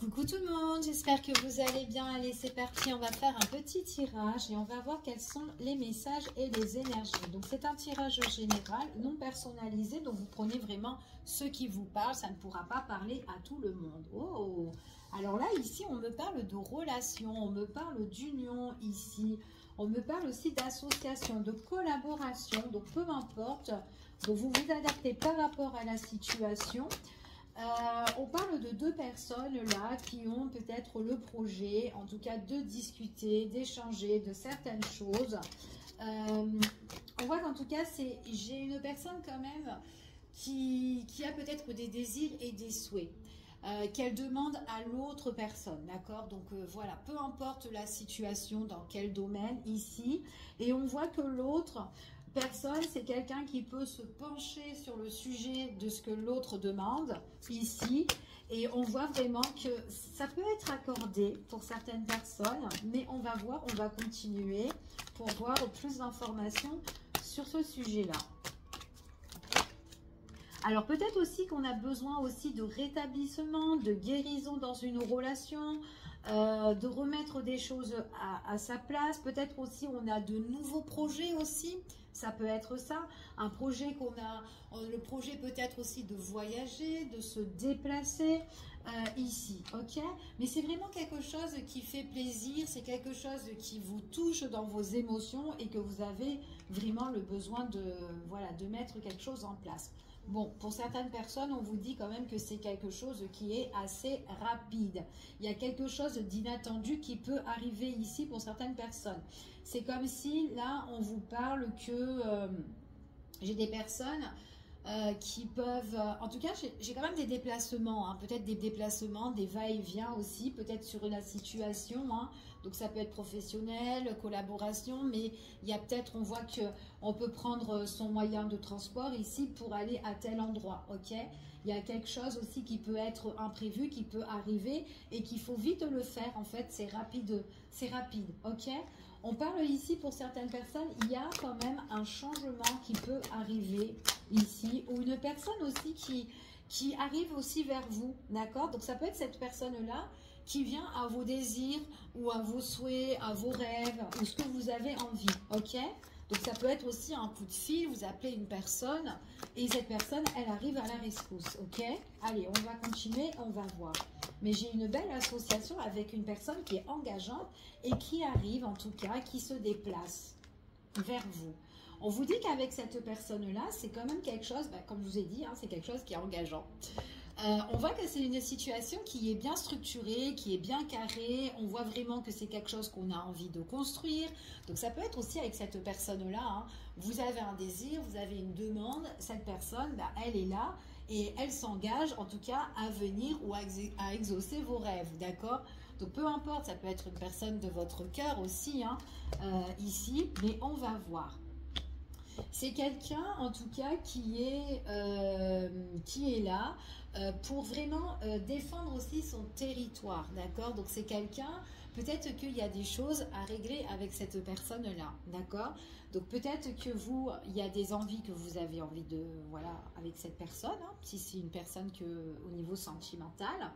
Coucou tout le monde, j'espère que vous allez bien. Allez, c'est parti, on va faire un petit tirage et on va voir quels sont les messages et les énergies. Donc c'est un tirage général, non personnalisé, donc vous prenez vraiment ce qui vous parle, ça ne pourra pas parler à tout le monde. Oh, alors là, ici, on me parle de relations, on me parle d'union ici, on me parle aussi d'association, de collaboration, donc peu importe, donc vous vous adaptez par rapport à la situation. On parle de deux personnes là qui ont peut-être le projet, en tout cas de discuter, d'échanger de certaines choses. On voit qu'en tout cas, j'ai une personne quand même qui a peut-être des désirs et des souhaits. Qu'elle demande à l'autre personne, d'accord? Donc voilà, peu importe la situation, dans quel domaine ici, et on voit que l'autre personne, c'est quelqu'un qui peut se pencher sur le sujet de ce que l'autre demande ici, et on voit vraiment que ça peut être accordé pour certaines personnes, mais on va voir, on va continuer pour voir plus d'informations sur ce sujet-là. Alors peut-être aussi qu'on a besoin aussi de rétablissement, de guérison dans une relation, de remettre des choses à sa place. Peut-être aussi on a de nouveaux projets aussi. Ça peut être ça, un projet qu'on a, le projet peut-être aussi de voyager, de se déplacer ici, ok? Mais c'est vraiment quelque chose qui fait plaisir, c'est quelque chose qui vous touche dans vos émotions et que vous avez vraiment le besoin de, voilà, de mettre quelque chose en place. Bon, pour certaines personnes, on vous dit quand même que c'est quelque chose qui est assez rapide. Il y a quelque chose d'inattendu qui peut arriver ici pour certaines personnes. C'est comme si, là, on vous parle que j'ai des personnes qui peuvent... en tout cas, j'ai quand même des déplacements, hein, peut-être des déplacements, des va-et-vient aussi, peut-être sur la situation, hein. Donc ça peut être professionnel, collaboration, mais il y a peut-être, on voit qu'on peut prendre son moyen de transport ici pour aller à tel endroit, ok? Il y a quelque chose aussi qui peut être imprévu, qui peut arriver et qu'il faut vite le faire, en fait, c'est rapide, ok? On parle ici pour certaines personnes, il y a quand même un changement qui peut arriver ici, ou une personne aussi qui arrive aussi vers vous, d'accord? Donc ça peut être cette personne-là qui vient à vos désirs ou à vos souhaits, à vos rêves, ou ce que vous avez envie, ok? Donc ça peut être aussi un coup de fil, vous appelez une personne et cette personne, elle arrive à la rescousse, ok? Allez, on va continuer, on va voir. Mais j'ai une belle association avec une personne qui est engageante et qui arrive, en tout cas, qui se déplace vers vous. On vous dit qu'avec cette personne-là, c'est quand même quelque chose, comme je vous ai dit, hein, c'est quelque chose qui est engageant. On voit que c'est une situation qui est bien structurée, qui est bien carrée. On voit vraiment que c'est quelque chose qu'on a envie de construire. Donc ça peut être aussi avec cette personne-là, hein. Vous avez un désir, vous avez une demande. Cette personne, elle est là et elle s'engage en tout cas à venir ou à exaucer vos rêves, d'accord? Donc peu importe, ça peut être une personne de votre cœur aussi, hein, ici, mais on va voir. C'est quelqu'un, en tout cas, qui est là pour vraiment défendre aussi son territoire, d'accord? Donc, c'est quelqu'un, peut-être qu'il y a des choses à régler avec cette personne-là, d'accord? Donc, peut-être que vous, il y a des envies que vous avez envie de, voilà, avec cette personne, hein, si c'est une personne au niveau sentimental.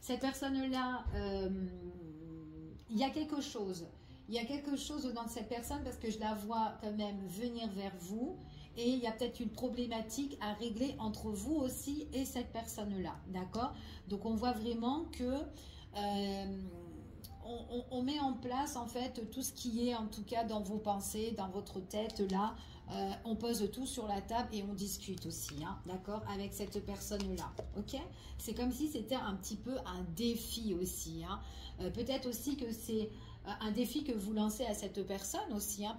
Cette personne-là, il y a quelque chose. Il y a quelque chose dans cette personne parce que je la vois quand même venir vers vous et il y a peut-être une problématique à régler entre vous aussi et cette personne-là, d'accord? Donc, on voit vraiment que on met en place en fait tout ce qui est en tout cas dans vos pensées, dans votre tête là. On pose tout sur la table et on discute aussi, hein, d'accord, avec cette personne-là, ok? C'est comme si c'était un petit peu un défi aussi, hein. Peut-être aussi que c'est un défi que vous lancez à cette personne aussi, hein,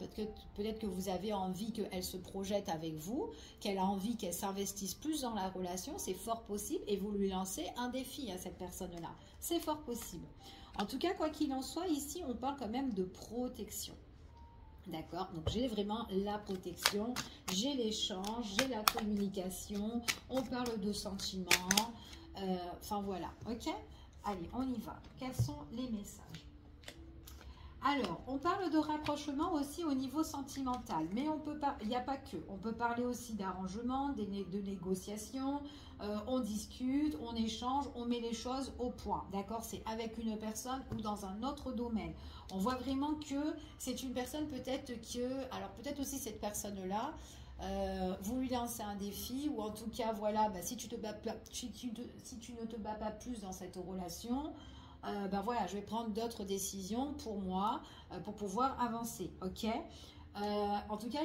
peut-être que vous avez envie qu'elle se projette avec vous, qu'elle a envie qu'elle s'investisse plus dans la relation, c'est fort possible, et vous lui lancez un défi à cette personne-là, c'est fort possible. En tout cas, quoi qu'il en soit, ici, on parle quand même de protection. D'accord, donc j'ai vraiment la protection, j'ai l'échange, j'ai la communication, on parle de sentiments, enfin voilà, ok? Allez, on y va. Quels sont les messages? Alors, on parle de rapprochement aussi au niveau sentimental, mais on peut pas, il n'y a pas que. On peut parler aussi d'arrangement, de négociations, on discute, on échange, on met les choses au point, d'accord? C'est avec une personne ou dans un autre domaine. On voit vraiment que c'est une personne peut-être que, alors peut-être aussi cette personne-là, vous lui lancez un défi ou en tout cas, voilà, bah, si tu te bats pas, si tu ne te bats pas plus dans cette relation, ben voilà, je vais prendre d'autres décisions pour moi, pour pouvoir avancer, ok? En tout cas,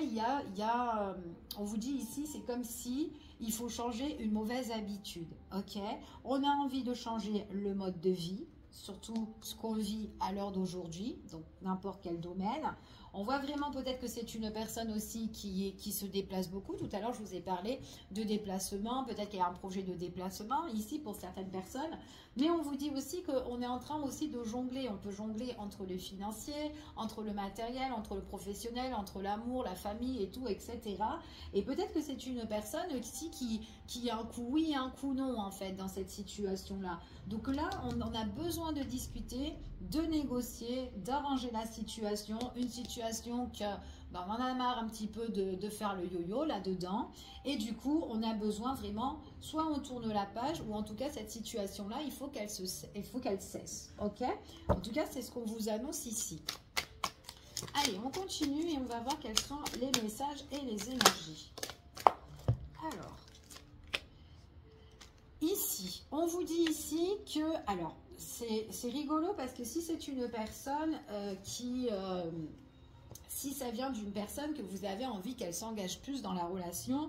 on vous dit ici, c'est comme si il faut changer une mauvaise habitude, ok? On a envie de changer le mode de vie, surtout ce qu'on vit à l'heure d'aujourd'hui, donc n'importe quel domaine. On voit vraiment peut-être que c'est une personne aussi qui se déplace beaucoup. Tout à l'heure, je vous ai parlé de déplacement. Peut-être qu'il y a un projet de déplacement ici pour certaines personnes. Mais on vous dit aussi qu'on est en train aussi de jongler. On peut jongler entre le financier, entre le matériel, entre le professionnel, entre l'amour, la famille et tout, etc. Et peut-être que c'est une personne ici qui a un coup oui et un coup non, en fait, dans cette situation-là. Donc là, on a besoin de discuter, de négocier, d'arranger la situation. Une situation que ben, on en a marre un petit peu de faire le yo-yo là-dedans. Et du coup, on a besoin vraiment, soit on tourne la page, ou en tout cas, cette situation-là, il faut qu'elle cesse. Ok? En tout cas, c'est ce qu'on vous annonce ici. Allez, on continue et on va voir quels sont les messages et les énergies. Alors, ici, on vous dit ici que, alors, c'est rigolo parce que si c'est une personne si ça vient d'une personne que vous avez envie qu'elle s'engage plus dans la relation,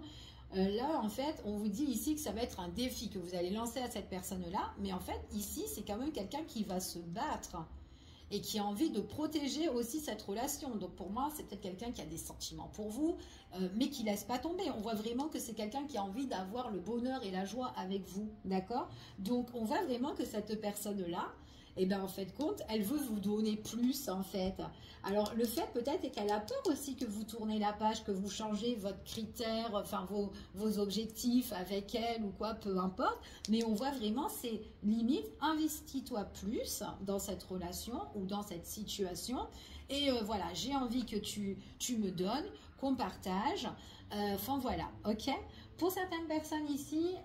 là, en fait, on vous dit ici que ça va être un défi que vous allez lancer à cette personne-là, mais en fait, ici, c'est quand même quelqu'un qui va se battre et qui a envie de protéger aussi cette relation. Donc pour moi, c'est peut-être quelqu'un qui a des sentiments pour vous, mais qui ne laisse pas tomber. On voit vraiment que c'est quelqu'un qui a envie d'avoir le bonheur et la joie avec vous, d'accord? Donc on voit vraiment que cette personne-là, et bien en fait compte, elle veut vous donner plus en fait. Alors le fait peut-être est qu'elle a peur aussi que vous tournez la page, que vous changez votre critère, enfin vos objectifs avec elle ou quoi, peu importe. Mais on voit vraiment, c'est limite, investis-toi plus dans cette relation ou dans cette situation. Et voilà, j'ai envie que tu me donnes, qu'on partage. Enfin voilà, ok? Pour certaines personnes ici,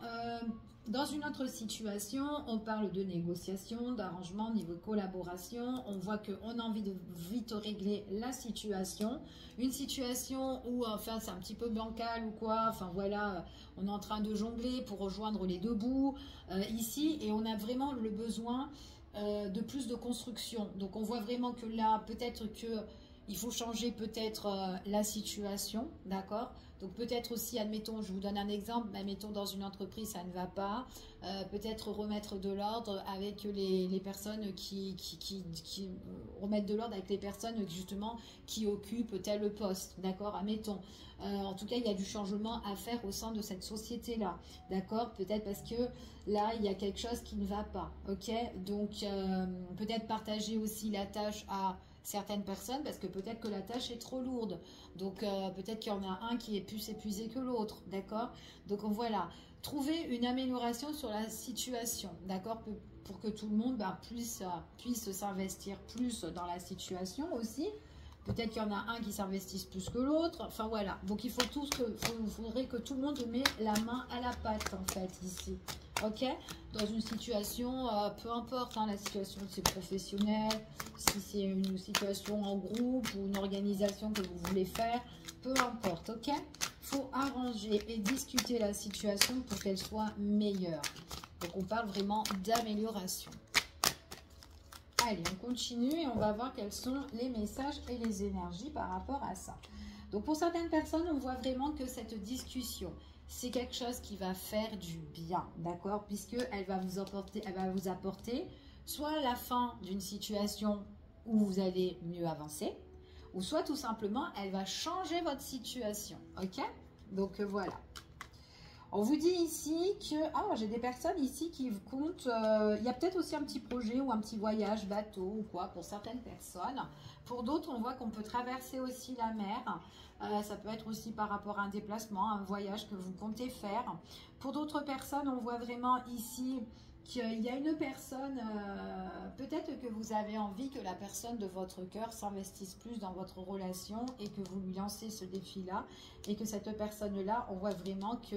dans une autre situation, on parle de négociation, d'arrangement, niveau collaboration. On voit qu'on a envie de vite régler la situation. Une situation où, enfin, c'est un petit peu bancal ou quoi. Enfin, voilà, on est en train de jongler pour rejoindre les deux bouts ici. Et on a vraiment le besoin de plus de construction. Donc, on voit vraiment que là, peut-être qu'il faut changer peut-être la situation, d'accord? Donc peut-être aussi, admettons, je vous donne un exemple, admettons dans une entreprise ça ne va pas, peut-être remettre de l'ordre avec les personnes qui remettre de l'ordre avec les personnes justement qui occupent tel poste, d'accord, admettons. En tout cas, il y a du changement à faire au sein de cette société-là, d'accord, peut-être parce que là, il y a quelque chose qui ne va pas, ok, donc peut-être partager aussi la tâche à certaines personnes parce que peut-être que la tâche est trop lourde. Donc peut-être qu'il y en a un qui est plus épuisé que l'autre, d'accord? Donc voilà, trouver une amélioration sur la situation, d'accord? Pour que tout le monde puisse s'investir plus dans la situation aussi. Peut-être qu'il y en a un qui s'investisse plus que l'autre. Enfin voilà, donc il faudrait que tout le monde mette la main à la pâte en fait ici. Ok, dans une situation, peu importe la situation, si c'est professionnel, si c'est une situation en groupe ou une organisation que vous voulez faire, peu importe, ok. Il faut arranger et discuter la situation pour qu'elle soit meilleure. Donc on parle vraiment d'amélioration. Allez, on continue et on va voir quels sont les messages et les énergies par rapport à ça. Donc pour certaines personnes, on voit vraiment que cette discussion, c'est quelque chose qui va faire du bien, d'accord? Puisqu'elle va vous apporter soit la fin d'une situation où vous allez mieux avancer, ou soit tout simplement, elle va changer votre situation, ok? Donc voilà. On vous dit ici que, j'ai des personnes ici qui comptent, il y a peut-être aussi un petit projet ou un petit voyage bateau ou quoi pour certaines personnes. Pour d'autres, on voit qu'on peut traverser aussi la mer. Ça peut être aussi par rapport à un déplacement, un voyage que vous comptez faire. Pour d'autres personnes, on voit vraiment ici qu'il y a une personne, peut-être que vous avez envie que la personne de votre cœur s'investisse plus dans votre relation et que vous lui lancez ce défi-là et que cette personne-là, on voit vraiment que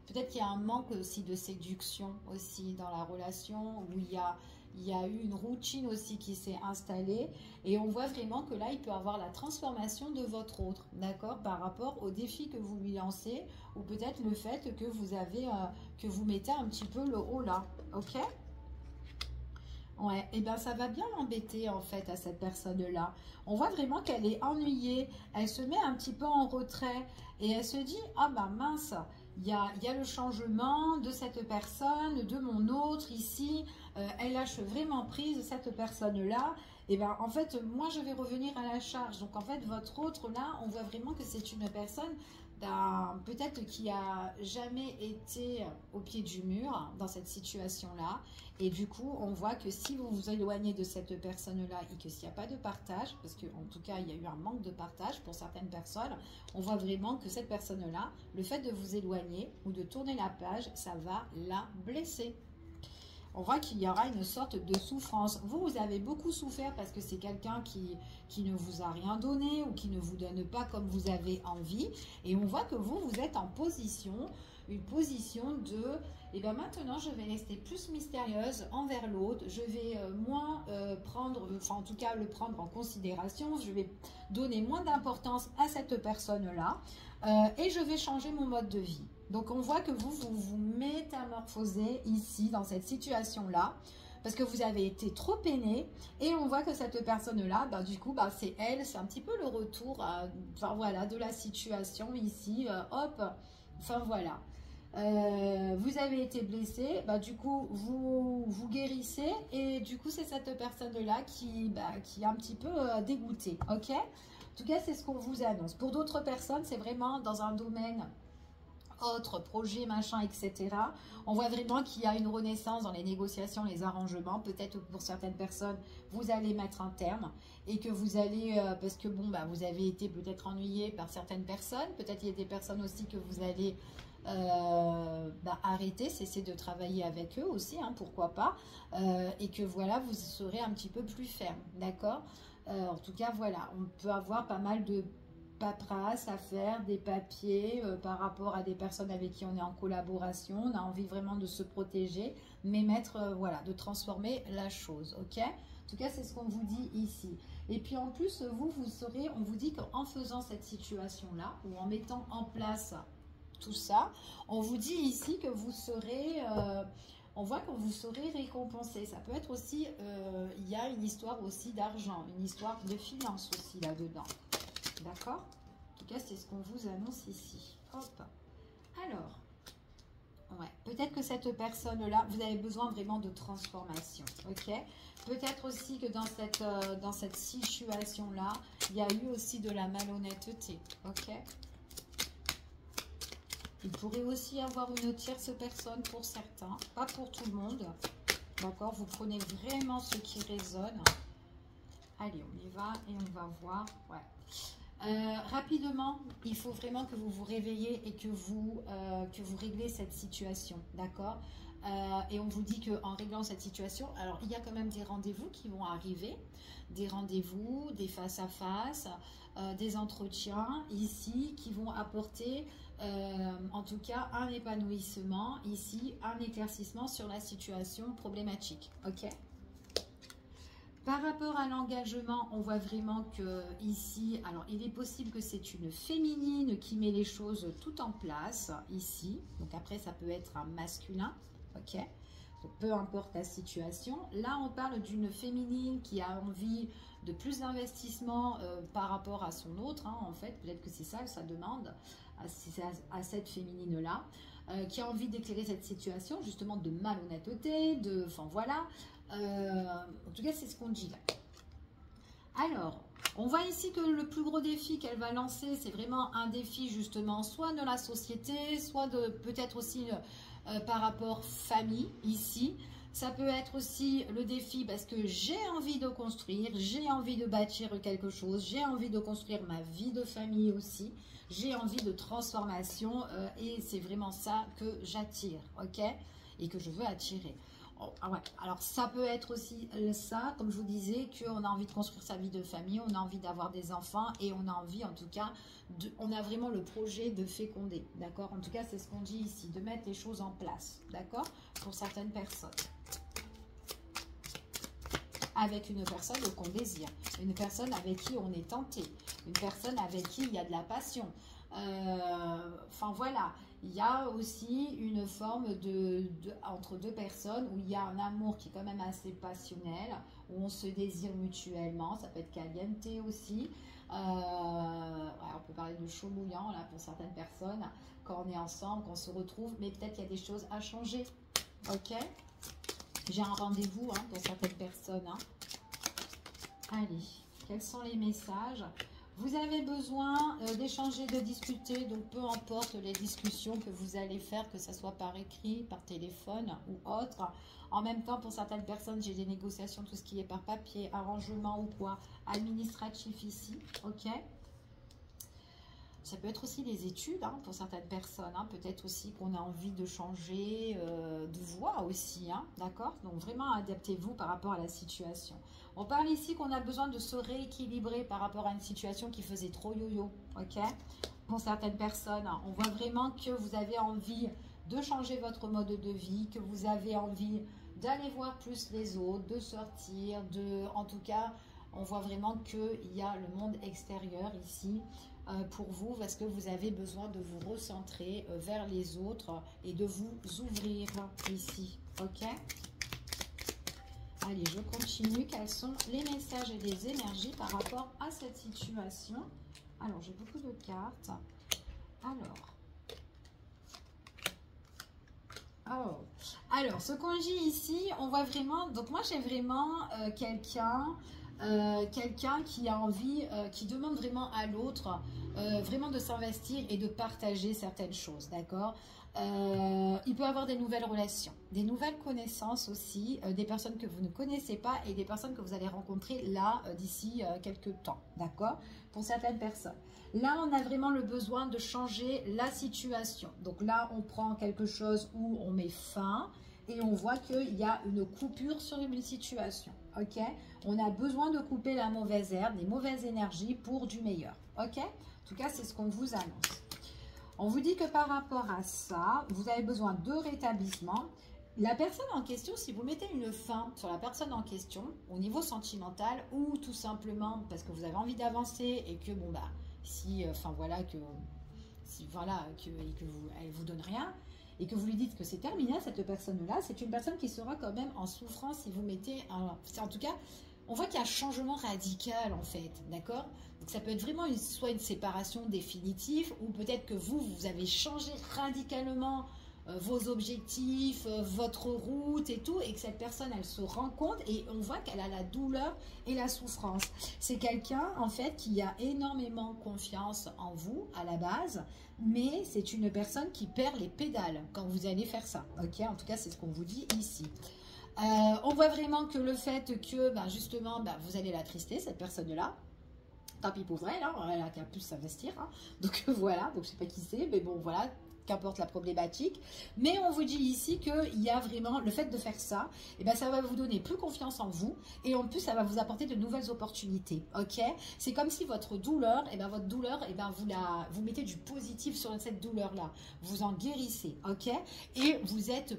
peut-être qu'il y a un manque aussi de séduction aussi dans la relation où il y a eu une routine aussi qui s'est installée et on voit vraiment que là, il peut avoir la transformation de votre autre, d'accord, par rapport au défi que vous lui lancez ou peut-être le fait que vous avez, que vous mettez un petit peu le haut là, ok? Ouais, et bien ça va bien l'embêter en fait à cette personne-là. On voit vraiment qu'elle est ennuyée, elle se met un petit peu en retrait et elle se dit, ah bah mince, il y a le changement de cette personne, de mon autre ici, elle lâche vraiment prise cette personne-là. Et bien en fait, moi je vais revenir à la charge. Donc en fait, votre autre là, on voit vraiment que c'est une personne peut-être qui a jamais été au pied du mur dans cette situation-là. Et du coup, on voit que si vous vous éloignez de cette personne-là et que s'il n'y a pas de partage, parce qu'en tout cas, il y a eu un manque de partage pour certaines personnes, on voit vraiment que cette personne-là, le fait de vous éloigner ou de tourner la page, ça va la blesser. On voit qu'il y aura une sorte de souffrance. Vous avez beaucoup souffert parce que c'est quelqu'un qui ne vous a rien donné ou qui ne vous donne pas comme vous avez envie. Et on voit que vous êtes en position, une position de, et bien maintenant je vais rester plus mystérieuse envers l'autre. Je vais moins prendre, enfin en tout cas le prendre en considération. Je vais donner moins d'importance à cette personne-là et je vais changer mon mode de vie. Donc, on voit que vous métamorphosez ici, dans cette situation-là, parce que vous avez été trop peiné. Et on voit que cette personne-là, bah, du coup, bah, c'est elle, c'est un petit peu le retour enfin, voilà, de la situation ici. Hop, enfin voilà. Vous avez été blessé, bah, du coup, vous guérissez. Et du coup, c'est cette personne-là qui est un petit peu dégoûtée. Ok? En tout cas, c'est ce qu'on vous annonce. Pour d'autres personnes, c'est vraiment dans un domaine autre projet, machin, etc. On voit vraiment qu'il y a une renaissance dans les négociations, les arrangements. Peut-être pour certaines personnes, vous allez mettre un terme et que vous allez, parce que bon, bah, vous avez été peut-être ennuyé par certaines personnes. Peut-être il y a des personnes aussi que vous allez arrêter, cesser de travailler avec eux aussi, hein, pourquoi pas. Et que voilà, vous serez un petit peu plus ferme, d'accord? En tout cas, voilà, on peut avoir pas mal de paperasse à faire, des papiers par rapport à des personnes avec qui on est en collaboration. On a envie vraiment de se protéger, mais voilà, de transformer la chose, ok? En tout cas, c'est ce qu'on vous dit ici. Et puis en plus, vous serez, on vous dit qu'en faisant cette situation-là, ou en mettant en place tout ça, on vous dit ici que vous serez... on voit que vous serez récompensé. Ça peut être aussi, il y a une histoire aussi d'argent, une histoire de finances aussi là-dedans. D'accord? En tout cas, c'est ce qu'on vous annonce ici. Hop. Alors, ouais, peut-être que cette personne-là, vous avez besoin vraiment de transformation. Ok? Peut-être aussi que dans cette situation-là, il y a eu aussi de la malhonnêteté. Ok? Il pourrait aussi y avoir une tierce personne pour certains, pas pour tout le monde. D'accord? Vous prenez vraiment ce qui résonne. Allez, on y va et on va voir. Ouais. Rapidement, il faut vraiment que vous vous réveillez et que vous réglez cette situation, d'accord? Et on vous dit qu'en réglant cette situation, alors il y a quand même des rendez-vous qui vont arriver, des rendez-vous, des face-à-face, des entretiens ici qui vont apporter en tout cas un épanouissement ici, un éclaircissement sur la situation problématique, ok? Par rapport à l'engagement, on voit vraiment que ici, alors il est possible que c'est une féminine qui met les choses tout en place ici. Donc après, ça peut être un masculin, ok? Donc, peu importe la situation. Là, on parle d'une féminine qui a envie de plus d'investissement par rapport à son autre. Hein, en fait, peut-être que c'est ça que ça demande à cette féminine-là. Qui a envie d'éclairer cette situation, justement de malhonnêteté, enfin voilà. En tout cas, c'est ce qu'on dit là. Alors, on voit ici que le plus gros défi qu'elle va lancer, c'est vraiment un défi justement, soit de la société, soit de peut-être aussi par rapport famille, ici. Ça peut être aussi le défi parce que j'ai envie de construire, j'ai envie de bâtir quelque chose, j'ai envie de construire ma vie de famille aussi, j'ai envie de transformation et c'est vraiment ça que j'attire, ok? Et que je veux attirer. Oh, ah ouais. Alors ça peut être aussi ça, comme je vous disais, qu'on a envie de construire sa vie de famille, on a envie d'avoir des enfants et on a envie en tout cas, on a vraiment le projet de féconder, d'accord? En tout cas c'est ce qu'on dit ici, de mettre les choses en place, d'accord? Pour certaines personnes. Avec une personne qu'on désire, une personne avec qui on est tenté, une personne avec qui il y a de la passion. Enfin voilà, il y a aussi une forme entre deux personnes où il y a un amour qui est quand même assez passionnel, où on se désire mutuellement, ça peut être caliente aussi. Ouais, on peut parler de chaud mouillant là pour certaines personnes, quand on est ensemble, qu'on se retrouve, mais peut-être qu'il y a des choses à changer, ok? J'ai un rendez-vous hein, pour certaines personnes. Hein. Allez, quels sont les messages? Vous avez besoin d'échanger, de discuter, donc peu importe les discussions que vous allez faire, que ce soit par écrit, par téléphone ou autre. En même temps, pour certaines personnes, j'ai des négociations, tout ce qui est par papier, arrangement ou quoi, administratif ici, ok? Ça peut être aussi les études hein, pour certaines personnes. Hein. Peut-être aussi qu'on a envie de changer de voie aussi. Hein, d'accord? Donc vraiment adaptez-vous par rapport à la situation. On parle ici qu'on a besoin de se rééquilibrer par rapport à une situation qui faisait trop yo-yo. Ok? Pour certaines personnes, hein, on voit vraiment que vous avez envie de changer votre mode de vie, que vous avez envie d'aller voir plus les autres, de sortir, en tout cas, on voit vraiment qu'il y a le monde extérieur ici pour vous parce que vous avez besoin de vous recentrer vers les autres et de vous ouvrir ici. Ok? Allez, je continue. Quels sont les messages et les énergies par rapport à cette situation? Alors, j'ai beaucoup de cartes. Alors, ce qu'on dit ici, on voit vraiment, donc moi j'ai vraiment quelqu'un qui a envie, qui demande vraiment à l'autre vraiment de s'investir et de partager certaines choses, d'accord? Il peut avoir des nouvelles relations, des nouvelles connaissances aussi, des personnes que vous ne connaissez pas et des personnes que vous allez rencontrer là d'ici quelques temps, d'accord? Pour certaines personnes. Là, on a vraiment le besoin de changer la situation. Donc là, on prend quelque chose où on met fin et on voit qu'il y a une coupure sur une situation. Ok? On a besoin de couper la mauvaise herbe, les mauvaises énergies pour du meilleur. Ok? En tout cas, c'est ce qu'on vous annonce. On vous dit que par rapport à ça, vous avez besoin de rétablissement. La personne en question, si vous mettez une fin sur la personne en question, au niveau sentimental, ou tout simplement parce que vous avez envie d'avancer et que, bon, bah, et que elle vous donne rien, et que vous lui dites que c'est terminé, cette personne-là, c'est une personne qui sera quand même en souffrance si vous mettez en tout cas, on voit qu'il y a un changement radical en fait, d'accord? Donc ça peut être vraiment soit une séparation définitive, ou peut-être que vous avez changé radicalement vos objectifs, votre route et tout, et que cette personne, elle se rend compte et on voit qu'elle a la douleur et la souffrance. C'est quelqu'un, en fait, qui a énormément confiance en vous, à la base, mais c'est une personne qui perd les pédales quand vous allez faire ça, ok? En tout cas, c'est ce qu'on vous dit ici. On voit vraiment que le fait que, justement, vous allez l'attrister, cette personne-là. Tant pis pour elle, hein, elle a qu'à plus s'investir. Hein. Donc voilà, donc je sais pas qui c'est, mais bon, voilà. Qu'importe la problématique, mais on vous dit ici qu'il y a vraiment le fait de faire ça, et ça va vous donner plus confiance en vous et en plus ça va vous apporter de nouvelles opportunités, ok? C'est comme si votre douleur, vous mettez du positif sur cette douleur là, vous en guérissez, ok? Et vous êtes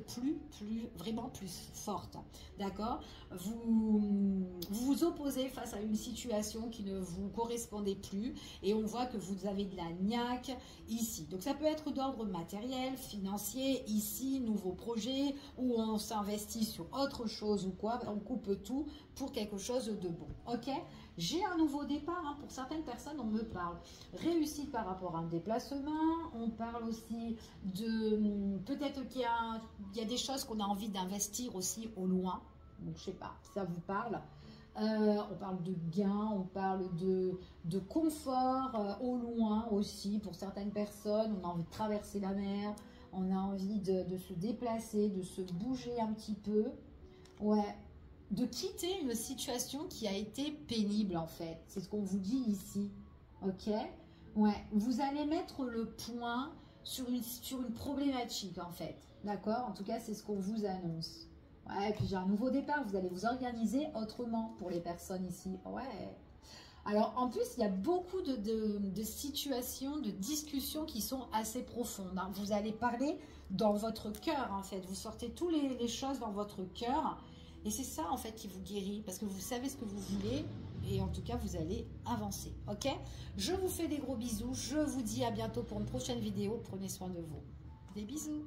vraiment plus forte, d'accord? Vous opposez face à une situation qui ne vous correspondait plus et on voit que vous avez de la niaque ici, donc ça peut être d'ordre matériel, financier, ici, nouveau projet, où on s'investit sur autre chose ou quoi, on coupe tout pour quelque chose de bon, ok? J'ai un nouveau départ, hein, pour certaines personnes, on me parle réussite par rapport à un déplacement, on parle aussi de, peut-être qu'il y a des choses qu'on a envie d'investir aussi au loin, donc je sais pas, ça vous parle? On parle de gains, on parle de confort au loin aussi pour certaines personnes. On a envie de traverser la mer, on a envie de se déplacer, de se bouger un petit peu. Ouais, de quitter une situation qui a été pénible en fait. C'est ce qu'on vous dit ici. Ok? Ouais, vous allez mettre le point sur une problématique en fait. D'accord? En tout cas, c'est ce qu'on vous annonce. Ouais, et puis j'ai un nouveau départ. Vous allez vous organiser autrement pour les personnes ici. Ouais. Alors, en plus, il y a beaucoup de situations, de discussions qui sont assez profondes, hein. Vous allez parler dans votre cœur, en fait. Vous sortez toutes les choses dans votre cœur. Et c'est ça, en fait, qui vous guérit. Parce que vous savez ce que vous voulez. Et en tout cas, vous allez avancer. Ok? Je vous fais des gros bisous. Je vous dis à bientôt pour une prochaine vidéo. Prenez soin de vous. Des bisous.